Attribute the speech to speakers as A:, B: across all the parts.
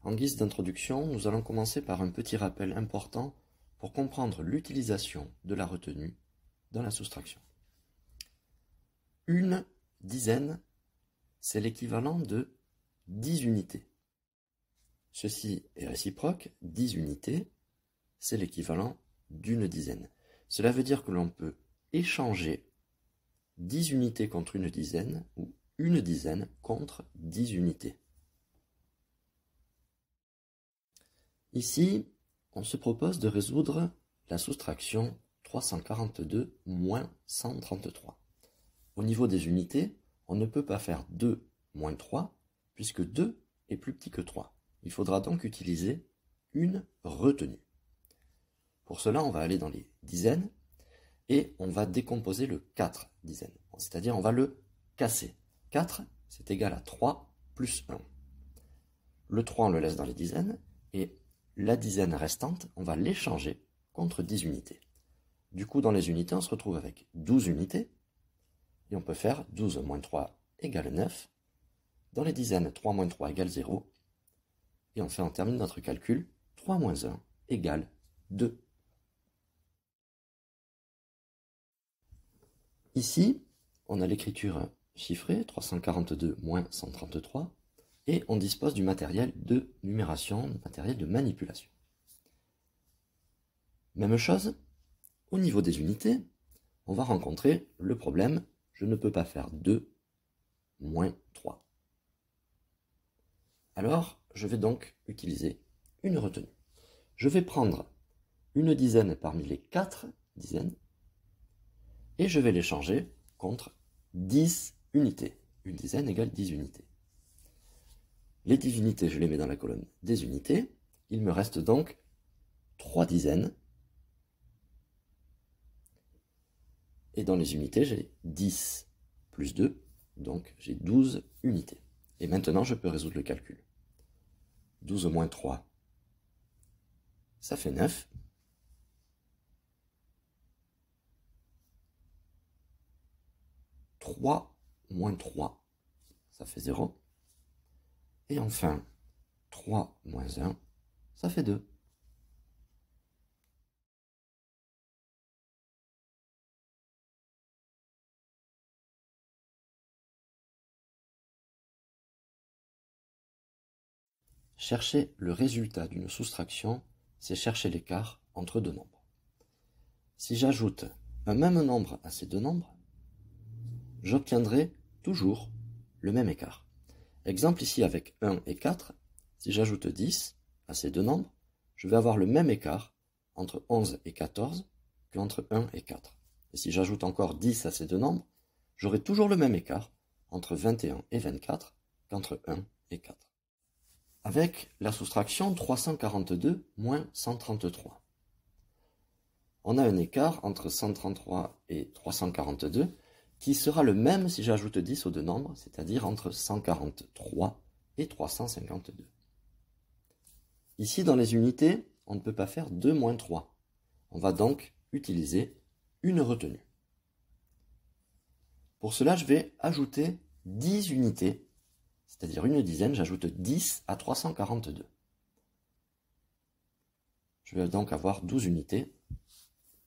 A: En guise d'introduction, nous allons commencer par un petit rappel important pour comprendre l'utilisation de la retenue dans la soustraction. Une dizaine, c'est l'équivalent de 10 unités. Ceci est réciproque, 10 unités, c'est l'équivalent d'une dizaine. Cela veut dire que l'on peut échanger 10 unités contre une dizaine ou une dizaine contre 10 unités. Ici, on se propose de résoudre la soustraction 342 moins 133. Au niveau des unités, on ne peut pas faire 2 moins 3, puisque 2 est plus petit que 3. Il faudra donc utiliser une retenue. Pour cela, on va aller dans les dizaines et on va décomposer le 4 dizaines, c'est-à-dire on va le casser. 4, c'est égal à 3 plus 1. Le 3, on le laisse dans les dizaines et la dizaine restante, on va l'échanger contre 10 unités. Du coup, dans les unités, on se retrouve avec 12 unités et on peut faire 12 moins 3 égale 9. Dans les dizaines, 3 moins 3 égale 0. Et enfin, on termine notre calcul. 3 moins 1 égale 2. Ici, on a l'écriture chiffrée, 342 moins 133, et on dispose du matériel de numération, du matériel de manipulation. Même chose, au niveau des unités, on va rencontrer le problème, je ne peux pas faire 2 moins 3. Alors, je vais donc utiliser une retenue. Je vais prendre une dizaine parmi les 4 dizaines et je vais les changer contre 10 unités. Une dizaine égale 10 unités. Les 10 unités, je les mets dans la colonne des unités. Il me reste donc 3 dizaines. Et dans les unités, j'ai 10 plus 2, donc j'ai 12 unités. Et maintenant, je peux résoudre le calcul. 12 moins 3, ça fait 9. « 3 moins 3, ça fait 0. Et enfin, 3 moins 1, ça fait 2. Chercher le résultat d'une soustraction, c'est chercher l'écart entre deux nombres. Si j'ajoute un même nombre à ces deux nombres, j'obtiendrai toujours le même écart. Exemple ici avec 1 et 4, si j'ajoute 10 à ces deux nombres, je vais avoir le même écart entre 11 et 14 qu'entre 1 et 4. Et si j'ajoute encore 10 à ces deux nombres, j'aurai toujours le même écart entre 21 et 24 qu'entre 1 et 4. Avec la soustraction 342 moins 133. On a un écart entre 133 et 342 qui sera le même si j'ajoute 10 aux deux nombres, c'est-à-dire entre 143 et 352. Ici, dans les unités, on ne peut pas faire 2 moins 3. On va donc utiliser une retenue. Pour cela, je vais ajouter 10 unités, c'est-à-dire une dizaine, j'ajoute 10 à 342. Je vais donc avoir 12 unités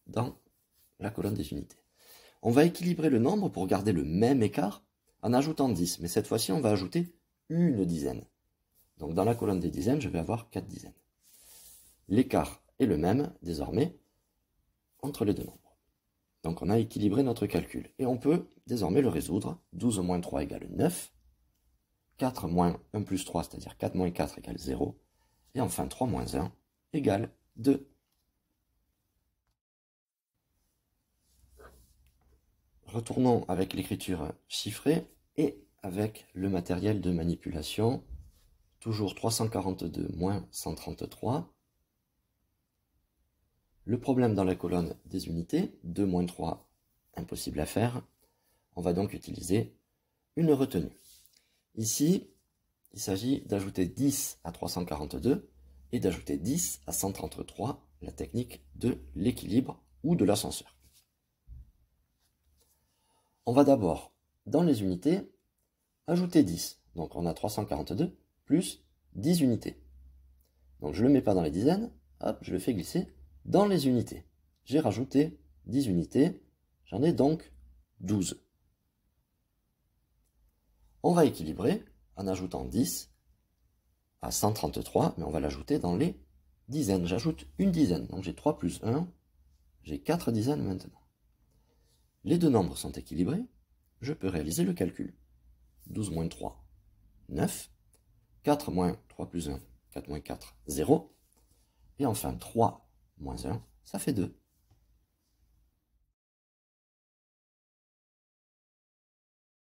A: dans la colonne des unités. On va équilibrer le nombre pour garder le même écart en ajoutant 10, mais cette fois-ci, on va ajouter une dizaine. Donc dans la colonne des dizaines, je vais avoir 4 dizaines. L'écart est le même, désormais, entre les deux nombres. Donc on a équilibré notre calcul. Et on peut désormais le résoudre. 12 moins 3 égale 9. 4 moins 1 plus 3, c'est-à-dire 4 moins 4 égale 0. Et enfin 3 moins 1 égale 2. Retournons avec l'écriture chiffrée et avec le matériel de manipulation. Toujours 342 moins 133. Le problème dans la colonne des unités, 2 moins 3, impossible à faire. On va donc utiliser une retenue. Ici, il s'agit d'ajouter 10 à 342 et d'ajouter 10 à 133, la technique de l'équilibre ou de l'ascenseur. On va d'abord, dans les unités, ajouter 10. Donc on a 342 plus 10 unités. Donc je ne le mets pas dans les dizaines, hop, je le fais glisser dans les unités. J'ai rajouté 10 unités, j'en ai donc 12. On va équilibrer en ajoutant 10 à 133, mais on va l'ajouter dans les dizaines. J'ajoute une dizaine, donc j'ai 3 plus 1, j'ai 4 dizaines maintenant. Les deux nombres sont équilibrés, je peux réaliser le calcul. 12 moins 3, 9. 4 moins 3 plus 1, 4 moins 4, 0. Et enfin 3 moins 1, ça fait 2.